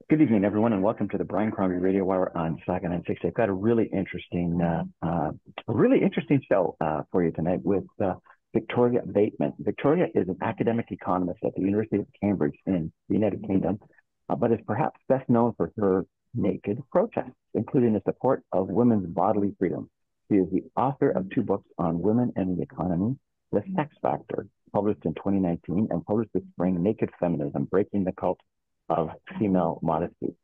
Good evening, everyone, and welcome to the Brian Crombie Radio Hour on Saga 960. I've got a really interesting show for you tonight with Victoria Bateman. Victoria is an academic economist at the University of Cambridge in the United Kingdom, but is perhaps best known for her naked protests, including the support of women's bodily freedom. She is the author of two books on women and the economy, The Sex Factor, published in 2019, and published this spring, Naked Feminism, Breaking the Cult of Female Modesty.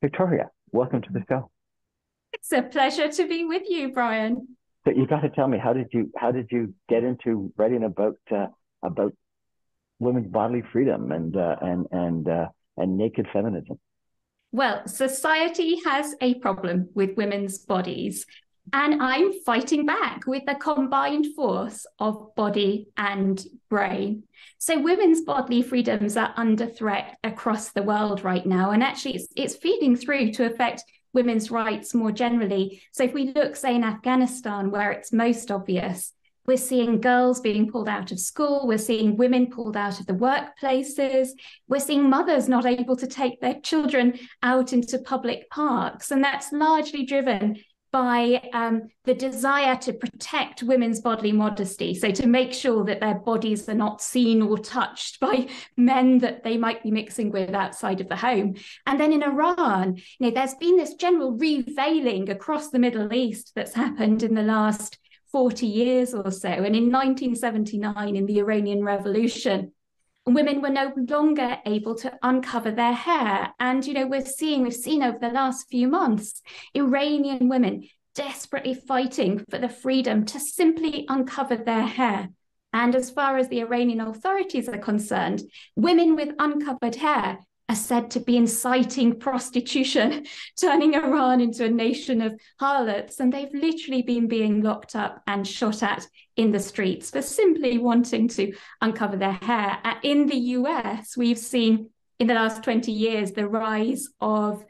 Victoria, welcome to the show. It's a pleasure to be with you, Brian. So you got to tell me, how did you get into writing about women's bodily freedom and naked feminism? Well, society has a problem with women's bodies, and I'm fighting back with the combined force of body and brain. So women's bodily freedoms are under threat across the world right now. And actually, it's feeding through to affect women's rights more generally. So if we look, say, in Afghanistan, where it's most obvious, we're seeing girls being pulled out of school. We're seeing women pulled out of the workplaces. We're seeing mothers not able to take their children out into public parks. And that's largely driven by the desire to protect women's bodily modesty. So to make sure that their bodies are not seen or touched by men that they might be mixing with outside of the home. And then in Iran, there's been this general reveiling across the Middle East that's happened in the last 40 years or so. And in 1979, in the Iranian Revolution, women were no longer able to uncover their hair. And, we've seen over the last few months, Iranian women desperately fighting for the freedom to simply uncover their hair. And as far as the Iranian authorities are concerned, women with uncovered hair are said to be inciting prostitution, turning Iran into a nation of harlots. And they've literally been being locked up and shot at in the streets for simply wanting to uncover their hair. In the US, we've seen in the last 20 years the rise of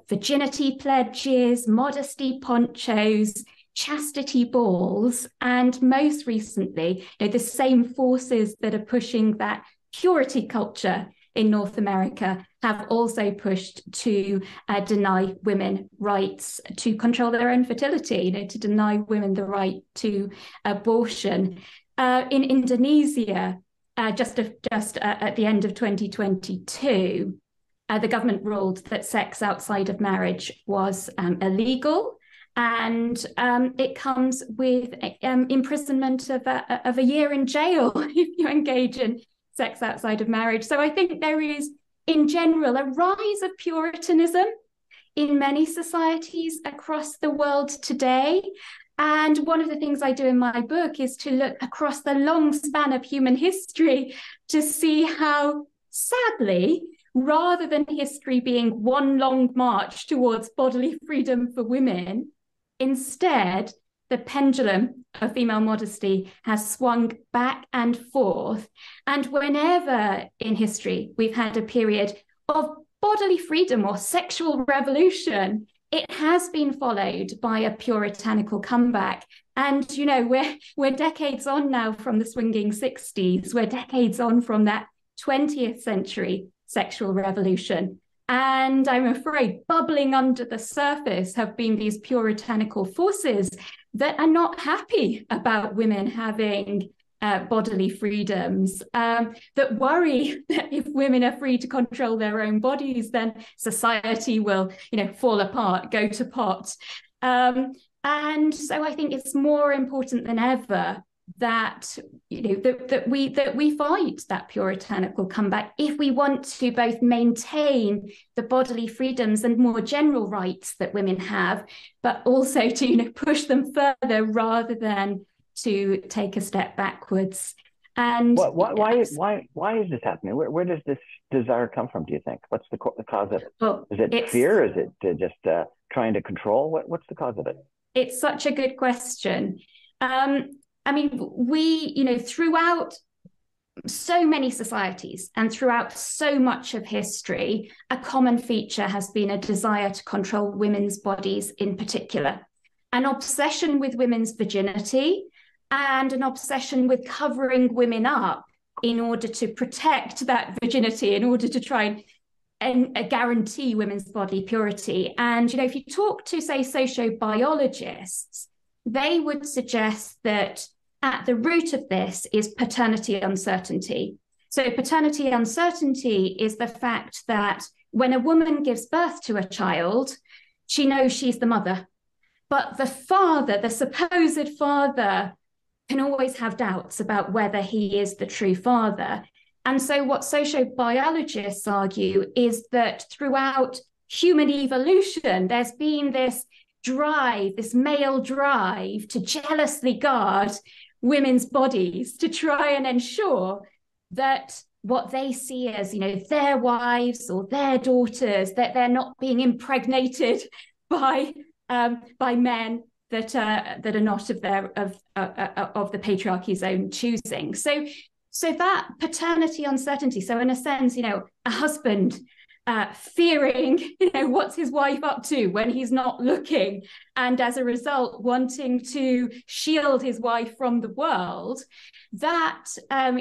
virginity pledges, modesty ponchos, chastity balls, and most recently, the same forces that are pushing that purity culture in North America have also pushed to deny women rights to control their own fertility, to deny women the right to abortion. In Indonesia, just at the end of 2022, the government ruled that sex outside of marriage was illegal. And it comes with imprisonment of a year in jail if you engage in sex outside of marriage. So I think there is, in general, a rise of Puritanism in many societies across the world today. And one of the things I do in my book is to look across the long span of human history to see how, sadly, rather than history being one long march towards bodily freedom for women, instead, the pendulum of female modesty has swung back and forth. And whenever in history we've had a period of bodily freedom or sexual revolution, it has been followed by a puritanical comeback. And, we're decades on now from the swinging 60s. We're decades on from that 20th century sexual revolution. And I'm afraid bubbling under the surface have been these puritanical forces that are not happy about women having bodily freedoms, that worry that if women are free to control their own bodies, then society will, fall apart, go to pot. And so I think it's more important than ever that we fight that puritanical comeback if we want to both maintain the bodily freedoms and more general rights that women have, but also to push them further rather than to take a step backwards. And why is this happening? Where does this desire come from, do you think? What's the cause of it? Well, is it fear? Is it just trying to control? What's the cause of it? It's such a good question. We, throughout so many societies and throughout so much of history, a common feature has been a desire to control women's bodies in particular, an obsession with women's virginity and an obsession with covering women up in order to protect that virginity, in order to try and guarantee women's body purity. And, if you talk to, say, sociobiologists, they would suggest that at the root of this is paternity uncertainty. So paternity uncertainty is the fact that when a woman gives birth to a child, she knows she's the mother. But the father, the supposed father, can always have doubts about whether he is the true father. And so what sociobiologists argue is that throughout human evolution, there's been this drive, this male drive to jealously guard women's bodies, to try and ensure that what they see as, their wives or their daughters, that they're not being impregnated by men that are not of the patriarchy's own choosing. So that paternity uncertainty. So in a sense, a husband fearing, what's his wife up to when he's not looking, and as a result, wanting to shield his wife from the world. That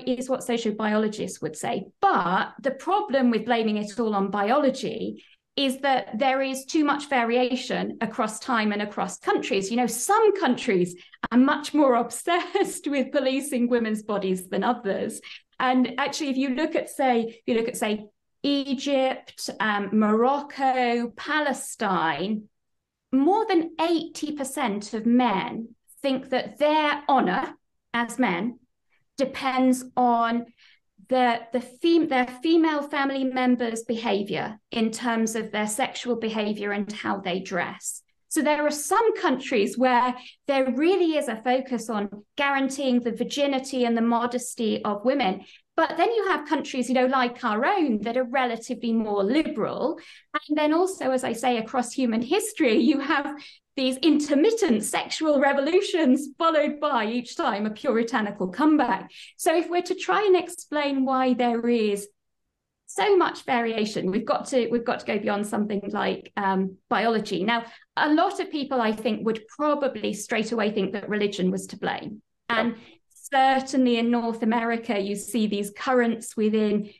is what sociobiologists would say. But the problem with blaming it all on biology is that there is too much variation across time and across countries. Some countries are much more obsessed with policing women's bodies than others. And actually, if you look at, say, Egypt, Morocco, Palestine, more than 80% of men think that their honor as men depends on their female family members' behavior in terms of their sexual behavior and how they dress. So there are some countries where there really is a focus on guaranteeing the virginity and the modesty of women. But then you have countries, like our own, that are relatively more liberal. And then also, as I say, across human history, you have these intermittent sexual revolutions followed by each time a puritanical comeback. So if we're to try and explain why there is so much variation, we've got to go beyond something like biology. Now, a lot of people, I think, would probably straight away think that religion was to blame. And certainly in North America, you see these currents within,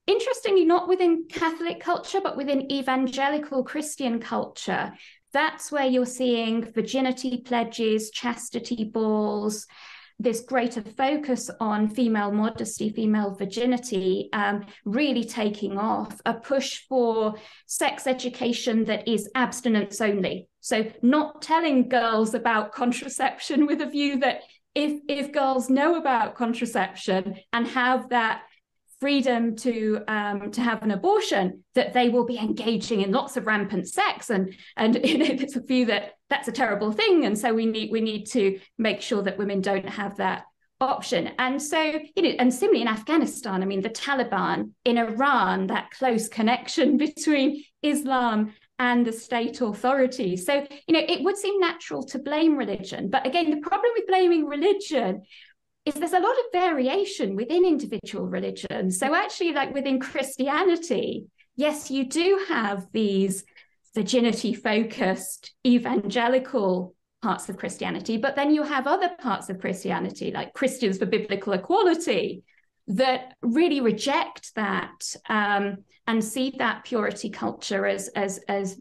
interestingly, not within Catholic culture, but within evangelical Christian culture. That's where you're seeing virginity pledges, chastity balls, this greater focus on female modesty, female virginity, really taking off, a push for sex education that is abstinence only. So not telling girls about contraception with a view that if girls know about contraception and have that freedom to have an abortion, that they will be engaging in lots of rampant sex, and it's a view that that's a terrible thing, and so we need to make sure that women don't have that option. And so and similarly in Afghanistan, the Taliban, in Iran, that close connection between Islam and the state authorities. So it would seem natural to blame religion, but again, the problem with blaming religion is there's a lot of variation within individual religions. So actually, like within Christianity, yes, you do have these virginity-focused evangelical parts of Christianity, but then you have other parts of Christianity, like Christians for Biblical Equality, that really reject that and see that purity culture as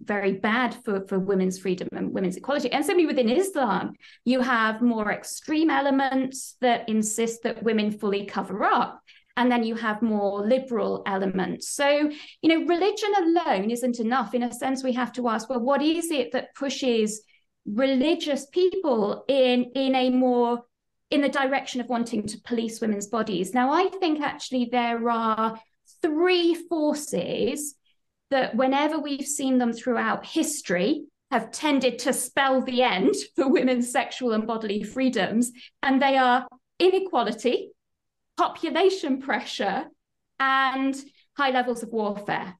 very bad for women's freedom and women's equality. And similarly within Islam, you have more extreme elements that insist that women fully cover up. And then you have more liberal elements. So, religion alone isn't enough. In a sense, we have to ask, well, what is it that pushes religious people in the direction of wanting to police women's bodies? Now, I think actually there are three forces that, whenever we've seen them throughout history, have tended to spell the end for women's sexual and bodily freedoms. And they are inequality, population pressure, and high levels of warfare.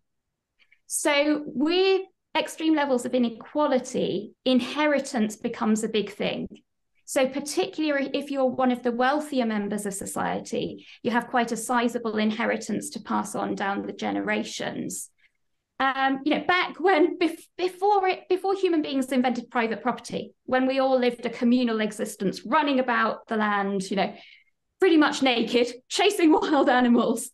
So with extreme levels of inequality, inheritance becomes a big thing. So particularly if you're one of the wealthier members of society, you have quite a sizable inheritance to pass on down the generations. Back when, before human beings invented private property, when we all lived a communal existence, running about the land, pretty much naked, chasing wild animals,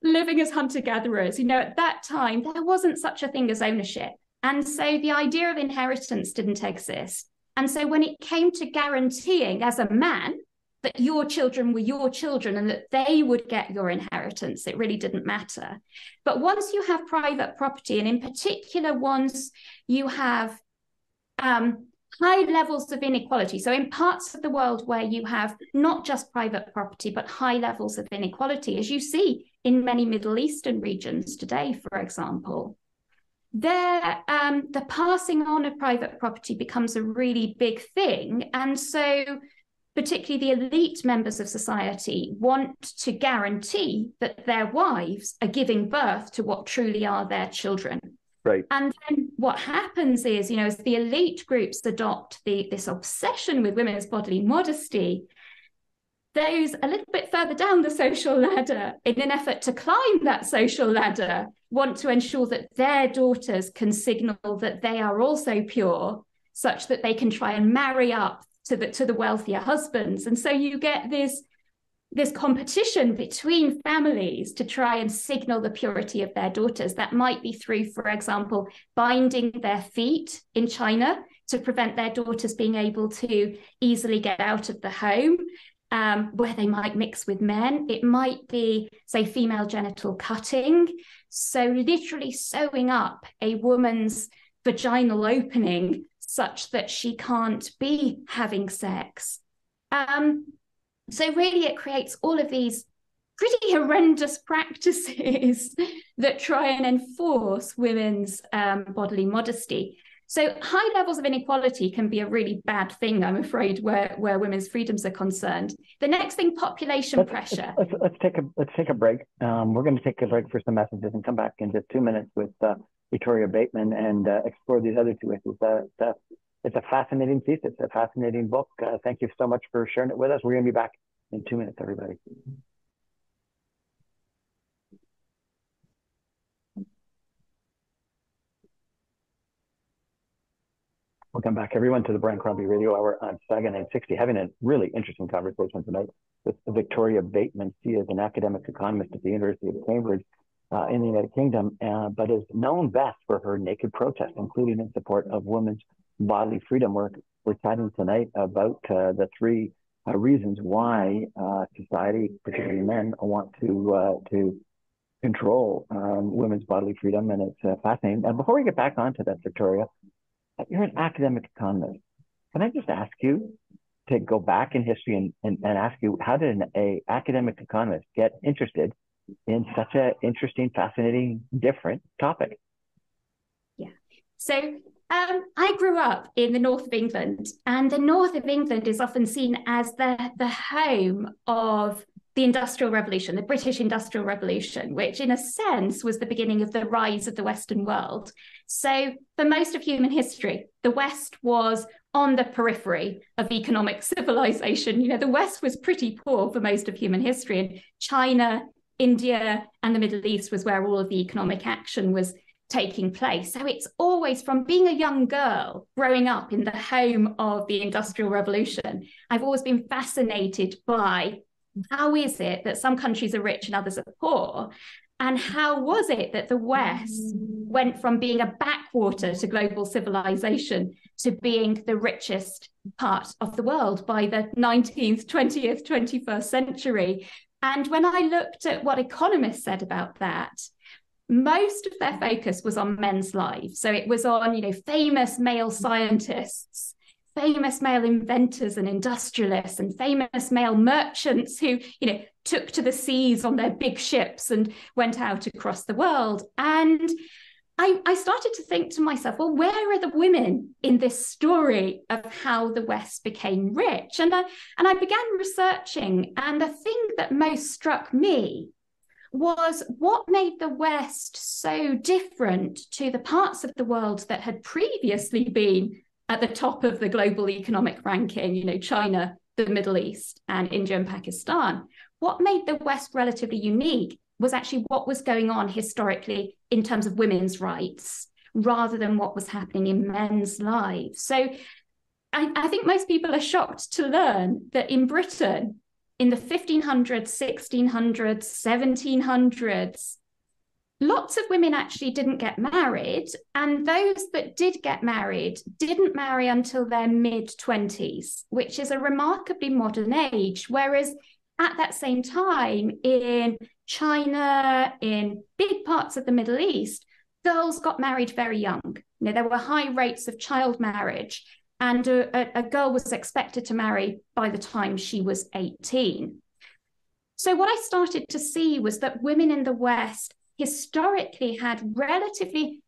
living as hunter-gatherers. At that time, there wasn't such a thing as ownership. And so the idea of inheritance didn't exist. And so when it came to guaranteeing as a man that your children were your children and that they would get your inheritance, it really didn't matter. But once you have private property, and in particular, once you have high levels of inequality, so in parts of the world where you have not just private property, but high levels of inequality, as you see in many Middle Eastern regions today, for example, the passing on of private property becomes a really big thing. And so particularly the elite members of society want to guarantee that their wives are giving birth to what truly are their children. Right. And then what happens is, as the elite groups adopt this obsession with women's bodily modesty, those a little bit further down the social ladder, in an effort to climb that social ladder, want to ensure that their daughters can signal that they are also pure, such that they can try and marry up to the wealthier husbands. And so you get this competition between families to try and signal the purity of their daughters. That might be through, for example, binding their feet in China to prevent their daughters being able to easily get out of the home, where they might mix with men. It might be, say, female genital cutting. So literally sewing up a woman's vaginal opening such that she can't be having sex. So really it creates all of these pretty horrendous practices that try and enforce women's bodily modesty. So high levels of inequality can be a really bad thing, I'm afraid, where women's freedoms are concerned. The next thing, population pressure. Let's take a break. We're going to take a break for some messages and come back in just 2 minutes with Victoria Bateman and explore these other two issues. It's a fascinating thesis, a fascinating book. Thank you so much for sharing it with us. We're going to be back in 2 minutes, everybody. Welcome back, everyone, to the Brian Crombie Radio Hour on Saga 960. Having a really interesting conversation tonight with Victoria Bateman. She is an academic economist at the University of Cambridge in the United Kingdom, but is known best for her naked protest, including in support of women's bodily freedom. We're chatting tonight about the three reasons why society, particularly men, want to control women's bodily freedom, and it's fascinating. And before we get back onto that, Victoria, you're an academic economist. Can I just ask you to go back in history and ask you, how did an academic economist get interested in such an interesting, fascinating, different topic? Yeah. So I grew up in the north of England, and the north of England is often seen as the home of the Industrial Revolution, the British Industrial Revolution, which in a sense was the beginning of the rise of the Western world. So for most of human history, the West was on the periphery of economic civilization. The West was pretty poor for most of human history, and China, India, and the Middle East was where all of the economic action was taking place. So it's always, from being a young girl growing up in the home of the Industrial Revolution, I've always been fascinated by how is it that some countries are rich and others are poor? And how was it that the West went from being a backwater to global civilization to being the richest part of the world by the 19th, 20th, 21st century? And when I looked at what economists said about that, most of their focus was on men's lives. So it was on, famous male scientists, famous male inventors and industrialists, and famous male merchants who, took to the seas on their big ships and went out across the world. And I started to think to myself, well, where are the women in this story of how the West became rich? And I began researching, and the thing that most struck me was what made the West so different to the parts of the world that had previously been at the top of the global economic ranking, China, the Middle East, and India and Pakistan. What made the West relatively unique was actually what was going on historically in terms of women's rights, rather than what was happening in men's lives. So I think most people are shocked to learn that in Britain, in the 1500s, 1600s, 1700s, lots of women actually didn't get married, and those that did get married didn't marry until their mid-20s, which is a remarkably modern age. Whereas at that same time in China, in big parts of the Middle East, girls got married very young. You know, there were high rates of child marriage, and a girl was expected to marry by the time she was 18. So what I started to see was that women in the West historically had relatively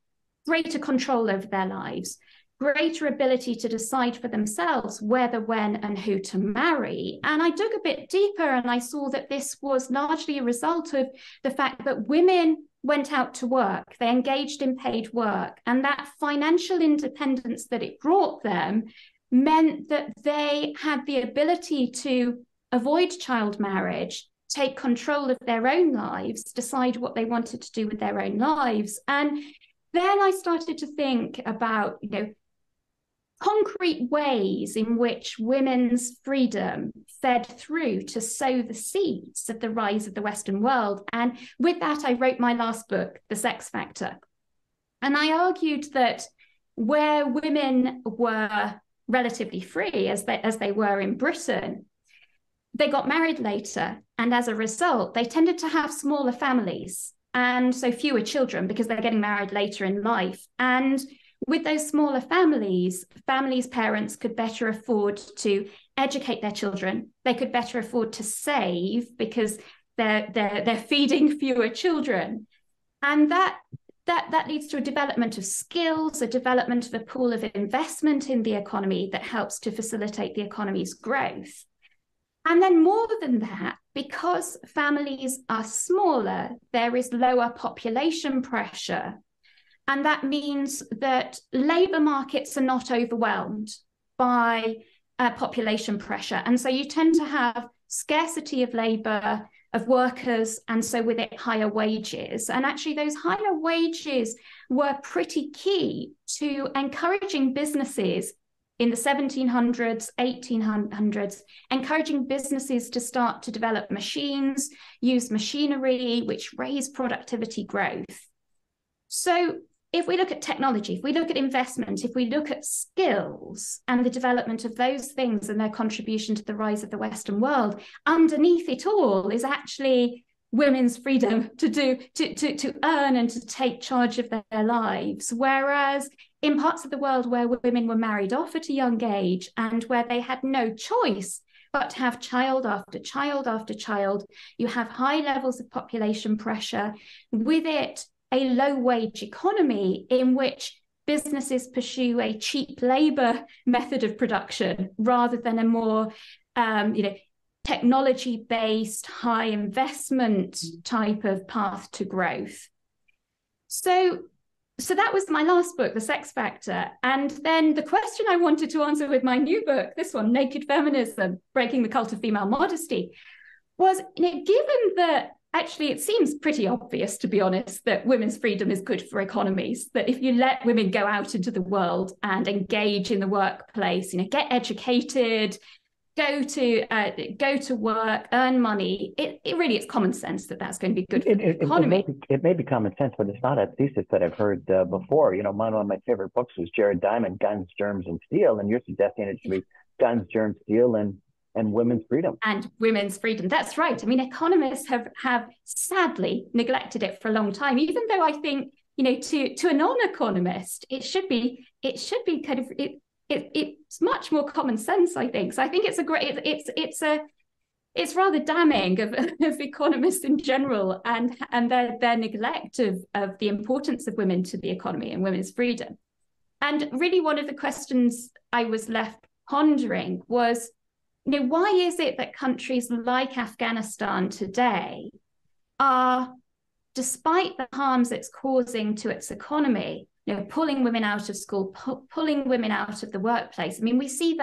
greater control over their lives, greater ability to decide for themselves whether, when, and who to marry. And I dug a bit deeper and I saw that this was largely a result of the fact that women went out to work, they engaged in paid work, and that financial independence that it brought them meant that they had the ability to avoid child marriage, take control of their own lives, decide what they wanted to do with their own lives. And then I started to think about, you know, concrete ways in which women's freedom fed through to sow the seeds of the rise of the Western world. And with that, I wrote my last book, The Sex Factor. And I argued that where women were relatively free, as they were in Britain, they got married later. And as a result, they tended to have smaller families, and so fewer children because they're getting married later in life. And with those smaller families, parents could better afford to educate their children. They could better afford to save because they're feeding fewer children. And that leads to a development of skills, a development of a pool of investment in the economy that helps to facilitate the economy's growth. And then more than that, because families are smaller, there is lower population pressure. And that means that labour markets are not overwhelmed by population pressure. And so you tend to have scarcity of labour, of workers, and so with it, higher wages. And actually, those higher wages were pretty key to encouraging businesses in the 1700s, 1800s, encouraging businesses to start to develop machines, use machinery, which raise productivity growth. So if we look at technology, if we look at investment, if we look at skills and the development of those things and their contribution to the rise of the Western world, underneath it all is actually women's freedom to earn and to take charge of their lives. Whereas in parts of the world where women were married off at a young age and where they had no choice but to have child after child after child, you have high levels of population pressure, with it a low-wage economy in which businesses pursue a cheap labor method of production rather than a more technology-based, high investment type of path to growth. So that was my last book, The Sex Factor. And then the question I wanted to answer with my new book, this one, Naked Feminism, Breaking the Cult of Female Modesty, was, given that actually it seems pretty obvious, to be honest, that women's freedom is good for economies, that if you let women go out into the world and engage in the workplace, get educated, go to work, earn money, it really is common sense that that's going to be good for the economy. It may be common sense, but it's not a thesis that I've heard before. One of my favorite books was Jared Diamond, Guns, Germs, and Steel, and you're suggesting it should be Guns, Germs, Steel, and women's freedom. And women's freedom. That's right. I mean, economists have sadly neglected it for a long time, even though I think, to a non-economist, it should be kind of, it's much more common sense, I think. So I think it's a great, it's rather damning of economists in general and their neglect of the importance of women to the economy and women's freedom. And really one of the questions I was left pondering was, why is it that countries like Afghanistan today are, despite the harms it's causing to its economy, pulling women out of school, pulling women out of the workplace? I mean, we see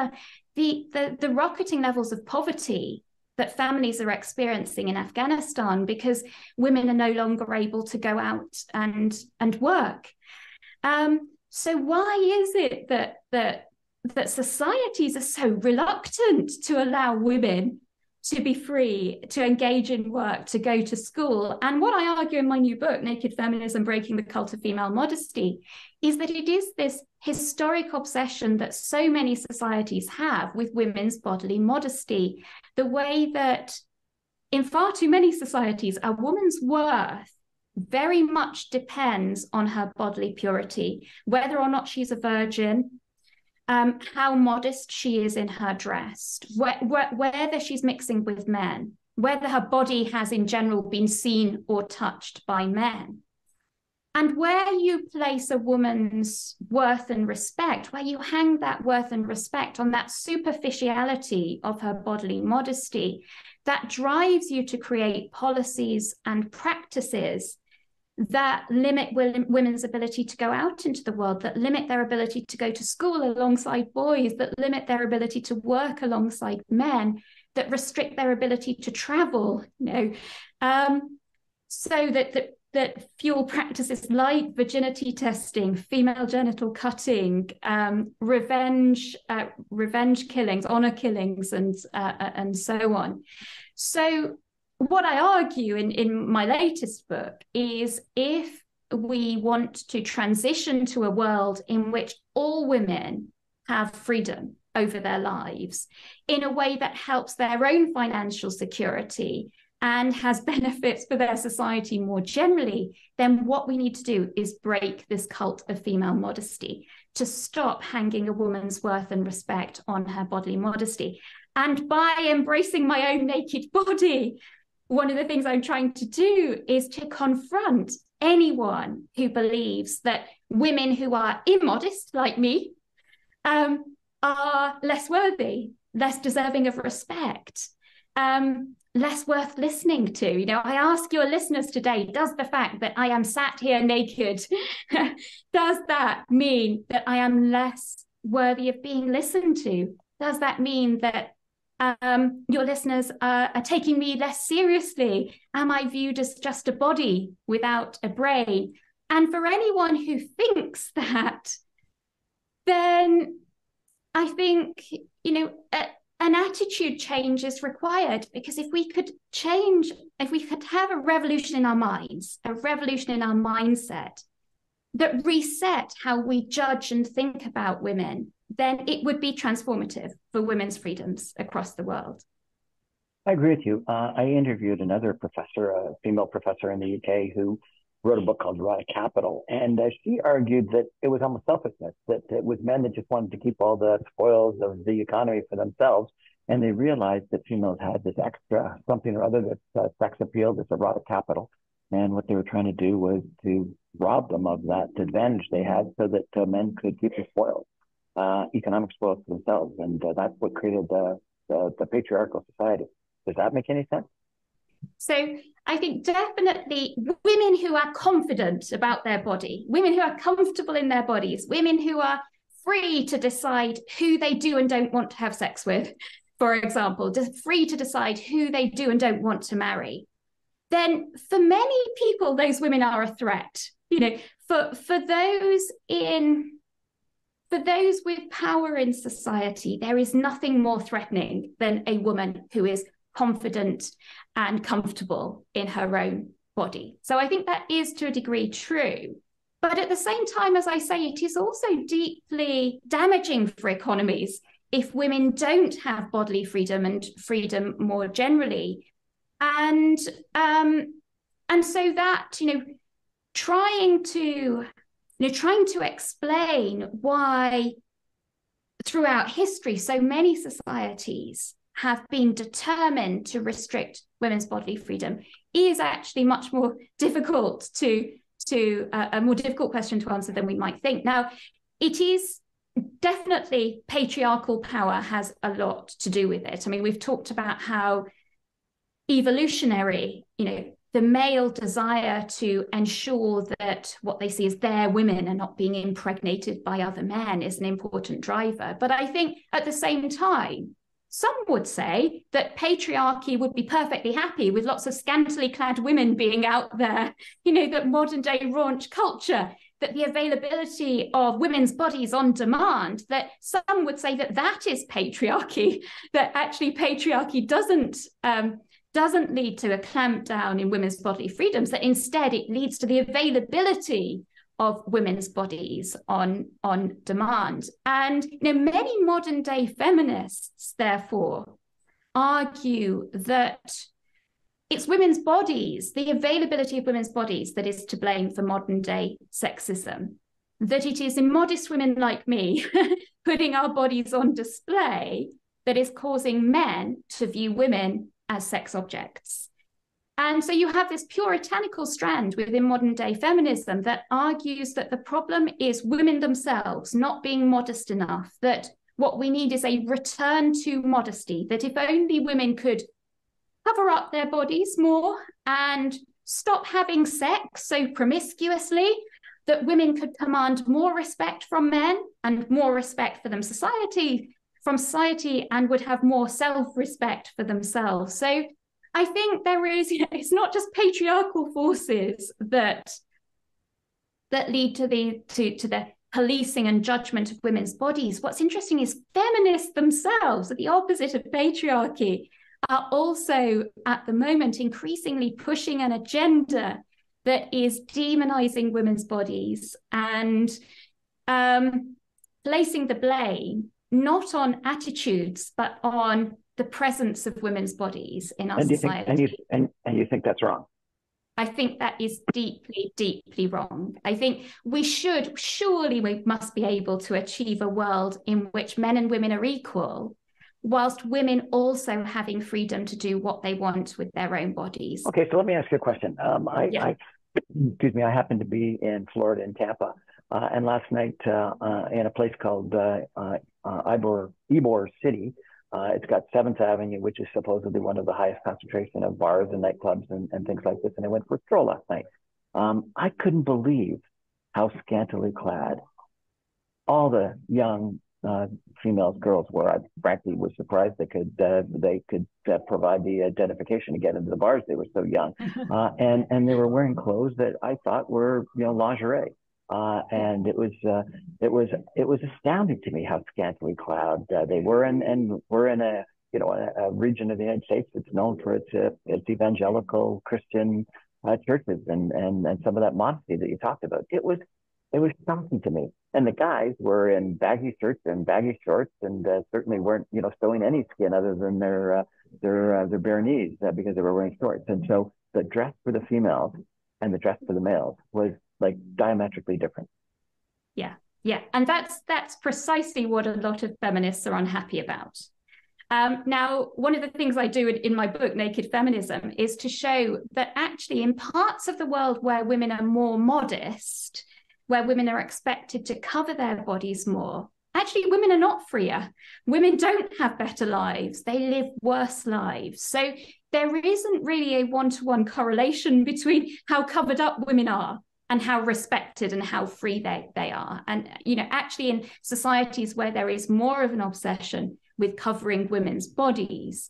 the rocketing levels of poverty that families are experiencing in Afghanistan because women are no longer able to go out and work. So why is it that societies are so reluctant to allow women to be free, to engage in work, to go to school. And what I argue in my new book, Naked Feminism, Breaking the Cult of Female Modesty, is that it is this historic obsession that so many societies have with women's bodily modesty. The way that in far too many societies, a woman's worth very much depends on her bodily purity, whether or not she's a virgin, how modest she is in her dress, whether she's mixing with men, whether her body has in general been seen or touched by men. And where you place a woman's worth and respect, where you hang that worth and respect on that superficiality of her bodily modesty, that drives you to create policies and practices that limit women's ability to go out into the world, that limit their ability to go to school alongside boys, that limit their ability to work alongside men, that restrict their ability to travel, so that fuel practices like virginity testing, female genital cutting, revenge killings, honor killings, and so on. So what I argue in my latest book is, if we want to transition to a world in which all women have freedom over their lives in a way that helps their own financial security and has benefits for their society more generally, then what we need to do is break this cult of female modesty, to stop hanging a woman's worth and respect on her bodily modesty. And by embracing my own naked body, one of the things I'm trying to do is to confront anyone who believes that women who are immodest, like me, are less worthy, less deserving of respect, less worth listening to. I ask your listeners today, does the fact that I am sat here naked, does that mean that I am less worthy of being listened to? Does that mean that your listeners are taking me less seriously? Am I viewed as just a body without a brain? And for anyone who thinks that, then I think, an attitude change is required, because if we could have a revolution in our minds, a revolution in our mindset that reset how we judge and think about women, then it would be transformative for women's freedoms across the world. I agree with you. I interviewed another professor, a female professor in the UK, who wrote a book called Erotic Capital. And she argued that it was almost selfishness, that it was men that just wanted to keep all the spoils of the economy for themselves. And they realized that females had this extra something or other, this sex appeal, this erotic capital. And what they were trying to do was to rob them of that advantage they had, so that men could keep the spoils, economic spoils for themselves. And that's what created the patriarchal society. Does that make any sense? So I think definitely women who are confident about their body, women who are comfortable in their bodies, women who are free to decide who they do and don't want to have sex with, for example, free to decide who they do and don't want to marry, then for many people, those women are a threat. For those with power in society, there is nothing more threatening than a woman who is confident and comfortable in her own body. So I think that is to a degree true. But at the same time, as I say, it is also deeply damaging for economies if women don't have bodily freedom and freedom more generally. And so that, trying to explain why throughout history so many societies have been determined to restrict women's bodily freedom is actually much more difficult a more difficult question to answer than we might think. Now, it is definitely patriarchal power has a lot to do with it. I mean, we've talked about how evolutionary, the male desire to ensure that what they see as their women are not being impregnated by other men is an important driver. But I think at the same time, some would say that patriarchy would be perfectly happy with lots of scantily clad women being out there, that modern day raunch culture. that the availability of women's bodies on demand, that some would say that that is patriarchy, that actually patriarchy doesn't lead to a clampdown in women's bodily freedoms, that instead it leads to the availability of women's bodies on demand. And many modern day feminists, therefore, argue that it's women's bodies, the availability of women's bodies, that is to blame for modern day sexism, that it is immodest women like me putting our bodies on display that is causing men to view women as sex objects. And so you have this puritanical strand within modern day feminism that argues that the problem is women themselves not being modest enough, that what we need is a return to modesty, that if only women could cover up their bodies more and stop having sex so promiscuously, that women could command more respect from men and more respect for them from society, and would have more self-respect for themselves. So I think there is, it's not just patriarchal forces that lead to the policing and judgment of women's bodies. What's interesting is feminists themselves, at the opposite of patriarchy, are also at the moment increasingly pushing an agenda that is demonizing women's bodies and placing the blame not on attitudes, but on the presence of women's bodies in our society. And you think that's wrong? I think that is deeply, deeply wrong. I think we must be able to achieve a world in which men and women are equal, whilst women also having freedom to do what they want with their own bodies. Okay, so let me ask you a question. Excuse me, I happen to be in Florida, in Tampa, and last night in a place called Ybor City, it's got 7th Avenue, which is supposedly one of the highest concentration of bars and nightclubs and things like this. And I went for a stroll last night. I couldn't believe how scantily clad all the young females, girls were. I frankly was surprised they could provide the identification to get into the bars. They were so young, and they were wearing clothes that I thought were lingerie. And it was astounding to me how scantily clad they were, and we're in a region of the United States that's known for its evangelical Christian churches and some of that modesty that you talked about. It was shocking to me. And the guys were in baggy shirts and baggy shorts, and certainly weren't showing any skin other than their bare knees because they were wearing shorts. And so the dress for the females and the dress for the males was like diametrically different. Yeah, and that's precisely what a lot of feminists are unhappy about. Now, one of the things I do in my book, Naked Feminism, is to show that actually in parts of the world where women are more modest, where women are expected to cover their bodies more, actually women are not freer. Women don't have better lives. They live worse lives. So there isn't really a one-to-one correlation between how covered up women are and how respected and how free they are. And, actually in societies where there is more of an obsession with covering women's bodies,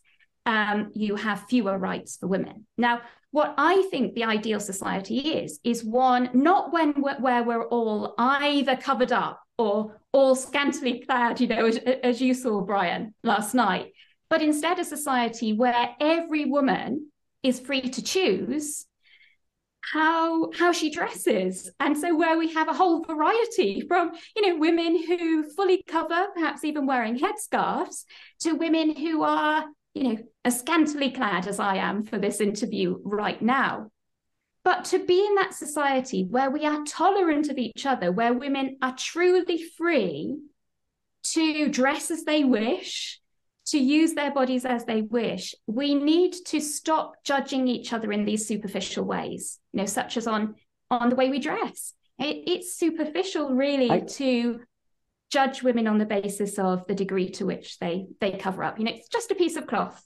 you have fewer rights for women. Now, what I think the ideal society is one, not where we're all either covered up or all scantily clad, as you saw, Brian, last night, but instead a society where every woman is free to choose how she dresses. And so where we have a whole variety from, women who fully cover, perhaps even wearing headscarves, to women who are, as scantily clad as I am for this interview right now. But to be in that society where we are tolerant of each other, where women are truly free to dress as they wish, to use their bodies as they wish, we need to stop judging each other in these superficial ways, such as on the way we dress. It's superficial, really, to judge women on the basis of the degree to which they cover up. It's just a piece of cloth.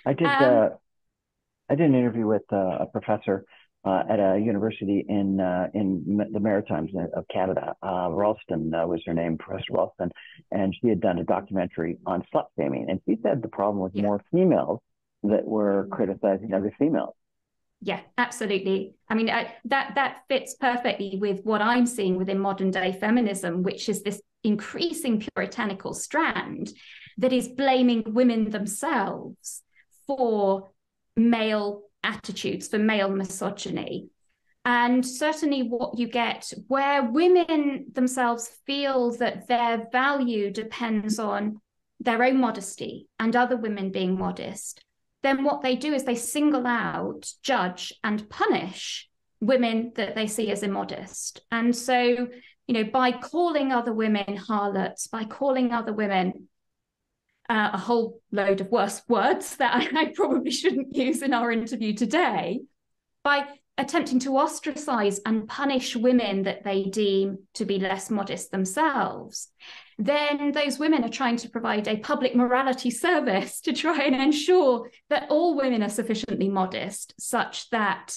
I did an interview with a professor at a university in the Maritimes of Canada. Ralston was her name, Professor Ralston, and she had done a documentary on slut shaming. And she said the problem was more females that were criticizing other females. Yeah, absolutely. I mean, that fits perfectly with what I'm seeing within modern day feminism, which is this increasing puritanical strand that is blaming women themselves for male attitudes, for male misogyny. And certainly what you get where women themselves feel that their value depends on their own modesty and other women being modest, then what they do is they single out, judge, and punish women that they see as immodest. And so, by calling other women harlots, by calling other women a whole load of worse words that I probably shouldn't use in our interview today, by attempting to ostracize and punish women that they deem to be less modest themselves, then those women are trying to provide a public morality service to try and ensure that all women are sufficiently modest, such that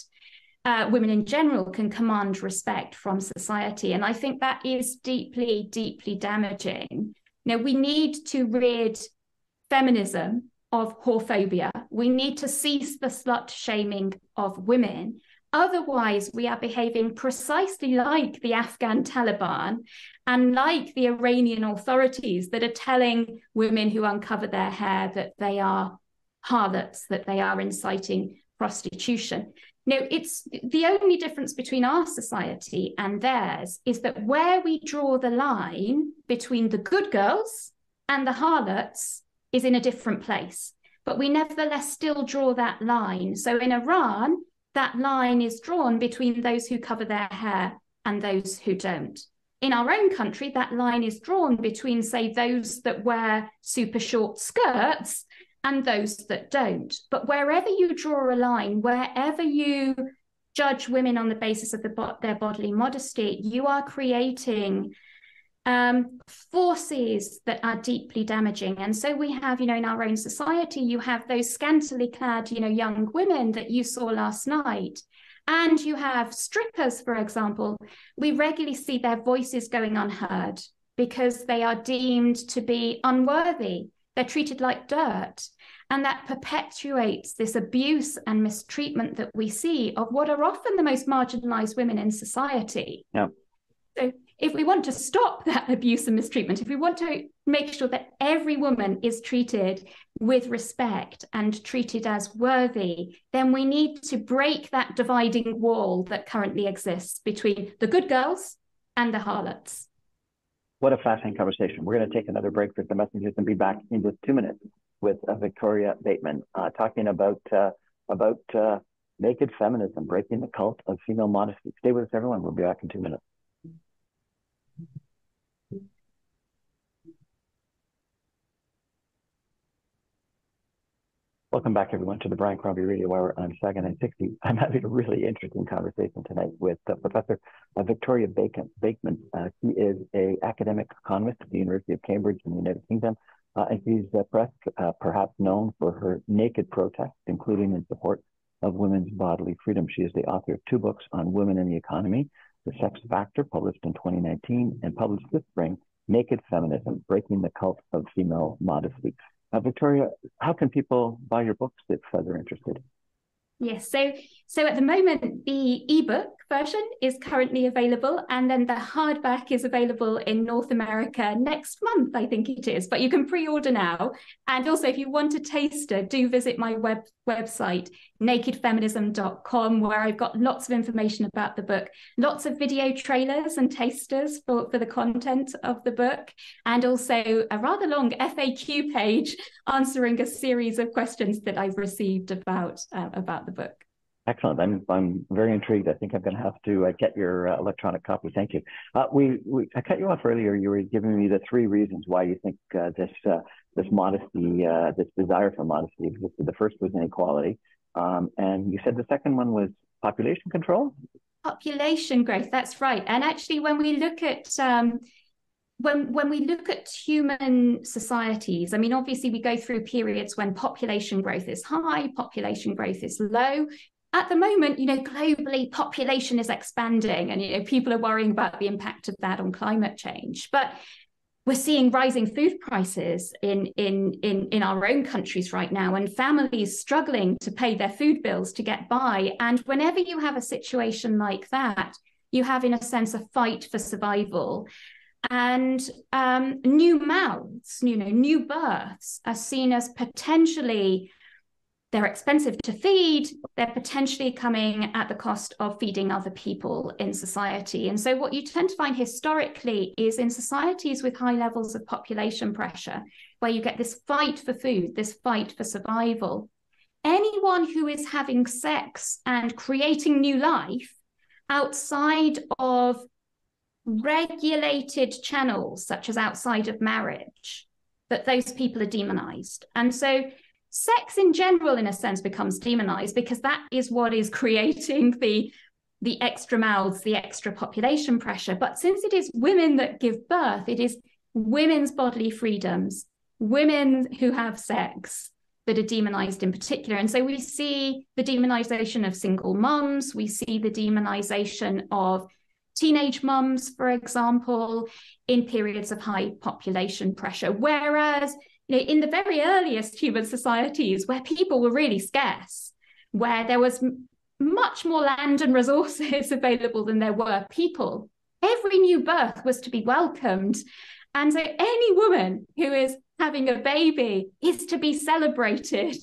women in general can command respect from society. And I think that is deeply, deeply damaging. Now, we need to rid feminism of whorephobia. We need to cease the slut shaming of women. Otherwise, we are behaving precisely like the Afghan Taliban and like the Iranian authorities that are telling women who uncover their hair that they are harlots, that they are inciting prostitution. No, it's the only difference between our society and theirs is that where we draw the line between the good girls and the harlots is in a different place. But we nevertheless still draw that line. So in Iran, that line is drawn between those who cover their hair and those who don't. In our own country, that line is drawn between, say, those that wear super short skirts and those that don't. But wherever you draw a line, wherever you judge women on the basis of their bodily modesty, you are creating forces that are deeply damaging. And so we have, in our own society, you have those scantily clad, young women that you saw last night. And you have strippers, for example. We regularly see their voices going unheard because they are deemed to be unworthy. They're treated like dirt. And that perpetuates this abuse and mistreatment that we see of what are often the most marginalized women in society. Yeah. So if we want to stop that abuse and mistreatment, if we want to make sure that every woman is treated with respect and treated as worthy, then we need to break that dividing wall that currently exists between the good girls and the harlots. What a fascinating conversation. We're going to take another break for the messengers and be back in just 2 minutes with Victoria Bateman, talking about naked feminism, breaking the cult of female modesty. Stay with us, everyone. We'll be back in 2 minutes. Welcome back, everyone, to the Brian Crombie Radio Hour on Saga 960. I'm having a really interesting conversation tonight with Professor Victoria Bateman. She is an academic economist at the University of Cambridge in the United Kingdom, and she's perhaps known for her naked protests, including in support of women's bodily freedom. She is the author of 2 books on women and the economy, The Sex Factor, published in 2019, and published this spring, Naked Feminism, Breaking the Cult of Female Modesty. Victoria, how can people buy your books if they're interested? Yes, so at the moment, the ebook version is currently available, and then the hardback is available in North America next month, I think it is, but you can pre-order now. And also, if you want a taster, do visit my website, nakedfeminism.com, where I've got lots of information about the book, lots of video trailers and tasters for the content of the book, and also a rather long FAQ page answering a series of questions that I've received about the book. Excellent. I'm very intrigued. I think I'm going to have to get your electronic copy. Thank you. I cut you off earlier. You were giving me the 3 reasons why you think this modesty, this desire for modesty existed. The first was inequality, and you said the second one was population control. Population growth. That's right. And actually, when we look at when we look at human societies, I mean, obviously we go through periods when population growth is high, population growth is low. At the moment, globally, population is expanding, and people are worrying about the impact of that on climate change. But we're seeing rising food prices in our own countries right now, and families struggling to pay their food bills to get by. And whenever you have a situation like that, you have, in a sense, a fight for survival. And new mouths, new births are seen as potentially, they're expensive to feed, they're potentially coming at the cost of feeding other people in society. And so what you tend to find historically is in societies with high levels of population pressure, where you get this fight for food, this fight for survival, anyone who is having sex and creating new life outside of regulated channels, such as outside of marriage, that those people are demonized. And so sex in general, in a sense, becomes demonized because that is what is creating the extra mouths, the extra population pressure. But since it is women that give birth, it is women's bodily freedoms, women who have sex, that are demonized in particular. And so we see the demonization of single mums, we see the demonization of teenage mums, for example, in periods of high population pressure. Whereas in the very earliest human societies, where people were really scarce, where there was much more land and resources available than there were people, every new birth was to be welcomed. And so any woman who is having a baby is to be celebrated.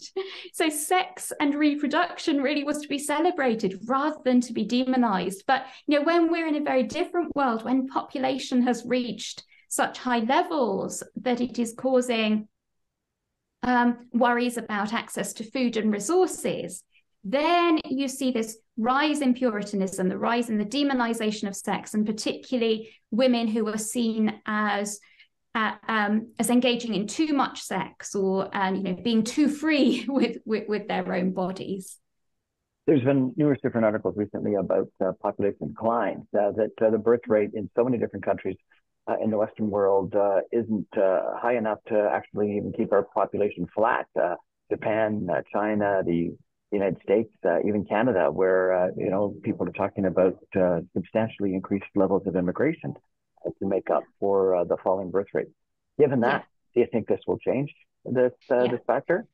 So sex and reproduction really was to be celebrated rather than to be demonized. But when we're in a very different world, when population has reached such high levels that it is causing worries about access to food and resources, then you see this rise in Puritanism, the rise in the demonization of sex, and particularly women who are seen as engaging in too much sex or being too free with their own bodies. There's been numerous different articles recently about population decline, that the birth rate in so many different countries in the Western world isn't high enough to actually even keep our population flat. Japan, China, the United States, even Canada, where people are talking about substantially increased levels of immigration to make up for the falling birth rate. Given that, do you think this will change this factor?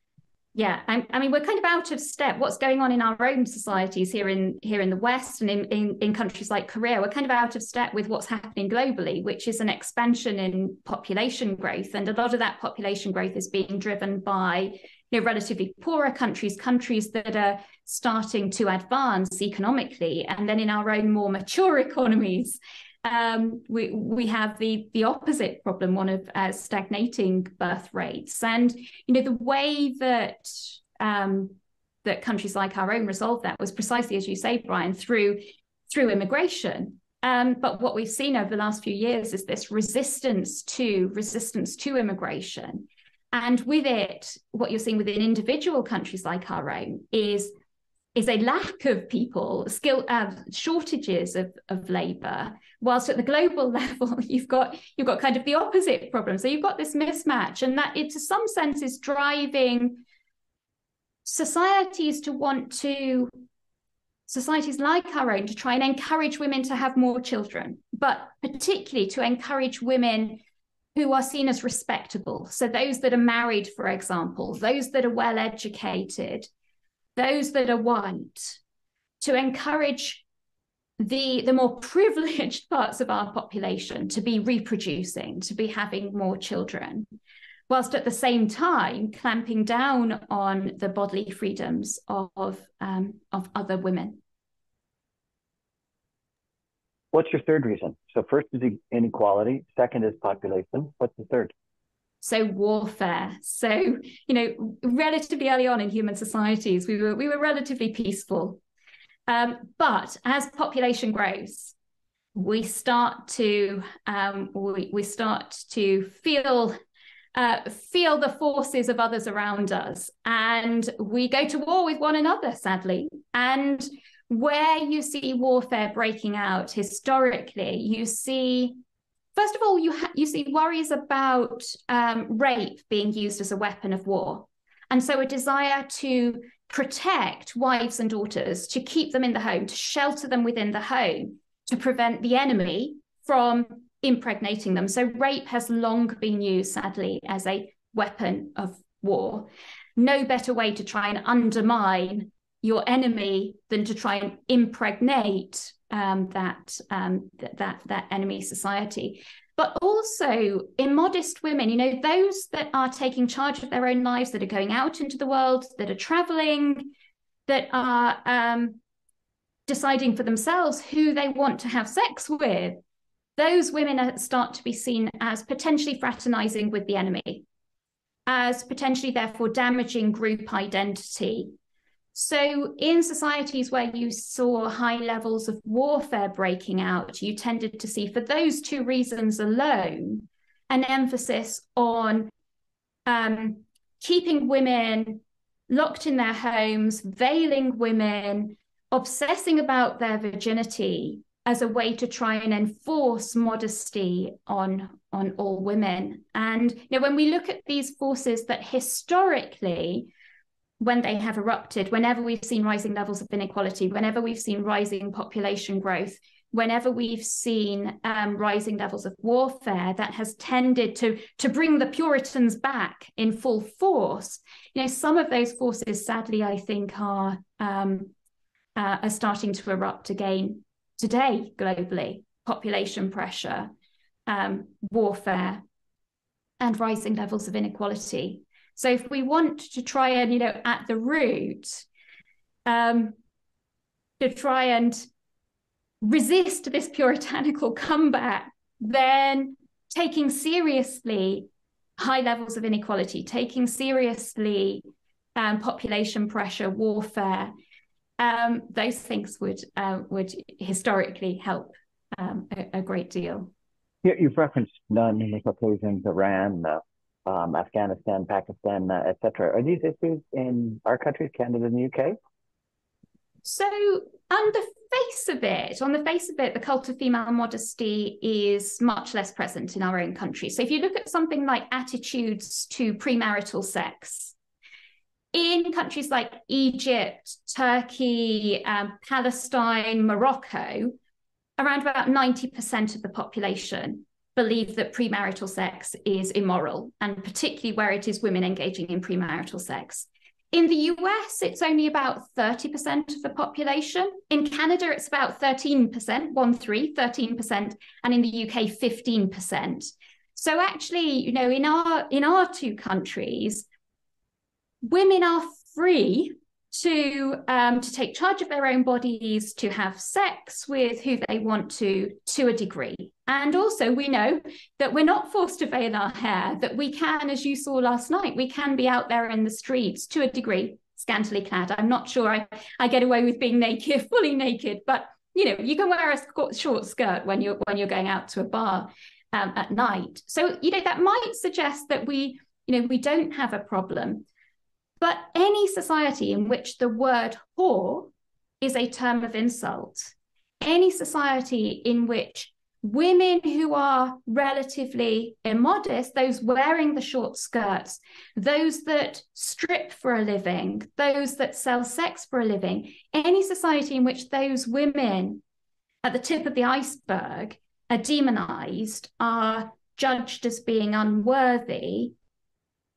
Yeah, I mean, we're kind of out of step. What's going on in our own societies here in the West and in countries like Korea, we're kind of out of step with what's happening globally, which is an expansion in population growth. And a lot of that population growth is being driven by relatively poorer countries that are starting to advance economically. And then in our own more mature economies, we have the opposite problem, one of stagnating birth rates. And the way that that countries like our own resolved that was precisely, as you say, Brian, through immigration. But what we've seen over the last few years is this resistance to immigration. And with it, what you're seeing within individual countries like our own is a lack of people, shortages of labour, whilst at the global level, you've got kind of the opposite problem. So you've got this mismatch, and that it, to some sense, is driving societies like our own to try and encourage women to have more children, but particularly to encourage women who are seen as respectable. So those that are married, for example, those that are well educated, those that are white, to encourage the more privileged parts of our population to be reproducing, to be having more children, whilst at the same time clamping down on the bodily freedoms of other women. What's your third reason? So first is inequality, second is population. What's the third? So warfare. So, relatively early on in human societies, we were relatively peaceful. But as population grows, we start to feel the forces of others around us, and we go to war with one another, sadly. And where you see warfare breaking out historically, you see, first of all, you see worries about rape being used as a weapon of war. And so a desire to protect wives and daughters, to keep them in the home, to shelter them within the home, to prevent the enemy from impregnating them. So rape has long been used, sadly, as a weapon of war. No better way to try and undermine your enemy than to try and impregnate that enemy society. But also immodest women, you know, those that are taking charge of their own lives, that are going out into the world, that are traveling, that are deciding for themselves who they want to have sex with, those women start to be seen as potentially fraternizing with the enemy, as potentially therefore damaging group identity. So in societies where you saw high levels of warfare breaking out, you tended to see, for those two reasons alone, an emphasis on keeping women locked in their homes, veiling women, obsessing about their virginity as a way to try and enforce modesty on all women. And you know, when we look at these forces that historically, when they have erupted, whenever we've seen rising levels of inequality, whenever we've seen rising population growth, whenever we've seen rising levels of warfare, that has tended to bring the Puritans back in full force. You know, some of those forces, sadly, I think are starting to erupt again today globally. Population pressure, warfare, and rising levels of inequality. So if we want to try and, you know, at the root, to try and resist this puritanical comeback, then taking seriously high levels of inequality, taking seriously population pressure, warfare, those things would historically help a great deal. You've referenced numerous occasions Iran, Afghanistan, Pakistan, etc. Are these issues in our countries, Canada and the UK? So on the face of it, the cult of female modesty is much less present in our own country. So if you look at something like attitudes to premarital sex, in countries like Egypt, Turkey, Palestine, Morocco, around about 90% of the population believe that premarital sex is immoral, and particularly where it is women engaging in premarital sex. In the US, it's only about 30% of the population. In Canada, it's about 13%, 13%, and in the UK, 15%. So actually, you know, in our two countries, women are free to take charge of their own bodies, to have sex with who they want to a degree. And also we know that we're not forced to veil our hair, that we can, as you saw last night, we can be out there in the streets to a degree, scantily clad. I'm not sure I get away with being naked, fully naked, but you know, you can wear a short skirt when you're going out to a bar at night. So, you know, that might suggest that we don't have a problem. But any society in which the word whore is a term of insult, any society in which women who are relatively immodest, those wearing the short skirts, those that strip for a living, those that sell sex for a living, any society in which those women at the tip of the iceberg are demonized, are judged as being unworthy,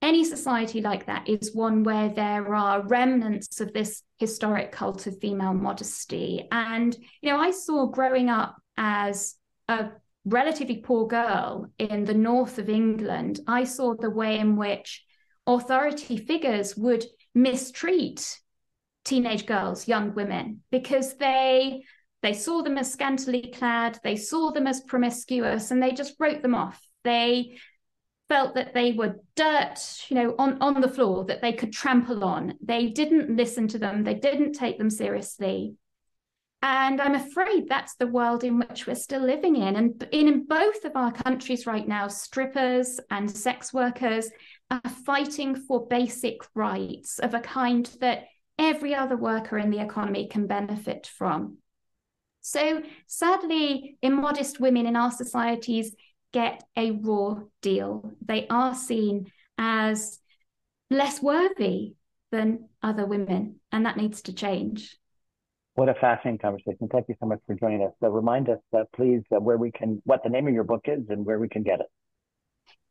any society like that is one where there are remnants of this historic cult of female modesty. And, you know, I saw growing up as a relatively poor girl in the north of England, I saw the way in which authority figures would mistreat teenage girls, young women, because they saw them as scantily clad, they saw them as promiscuous, and they just wrote them off. They felt that they were dirt, you know, on the floor that they could trample on. They didn't listen to them. They didn't take them seriously. And I'm afraid that's the world in which we're still living in. And in both of our countries right now, strippers and sex workers are fighting for basic rights of a kind that every other worker in the economy can benefit from. So sadly, immodest women in our societies get a raw deal. They are seen as less worthy than other women, and that needs to change. What a fascinating conversation. Thank you so much for joining us. Remind us, please, what the name of your book is and where we can get it.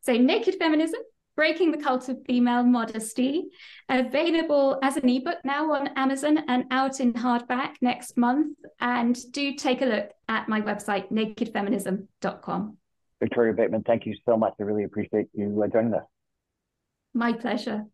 So Naked Feminism, Breaking the Cult of Female Modesty, available as an ebook now on Amazon and out in hardback next month. And do take a look at my website, nakedfeminism.com. Victoria Bateman, thank you so much. I really appreciate you joining us. My pleasure.